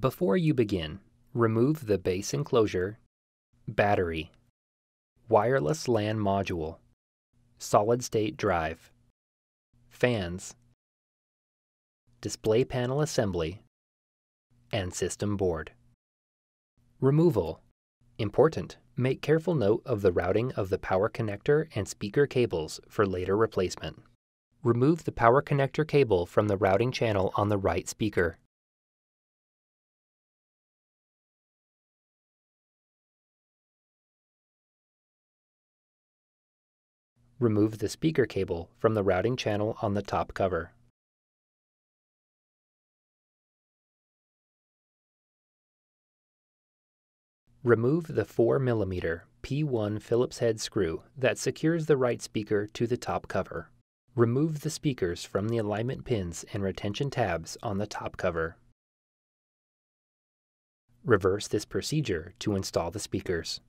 Before you begin, remove the base enclosure, battery, wireless LAN module, solid-state drive, fans, display panel assembly, and system board. Removal. Important. Make careful note of the routing of the power connector and speaker cables for later replacement. Remove the power connector cable from the routing channel on the right speaker. Remove the speaker cable from the routing channel on the top cover. Remove the 4mm P1 Phillips-head screw that secures the right speaker to the top cover. Remove the speakers from the alignment pins and retention tabs on the top cover. Reverse this procedure to install the speakers.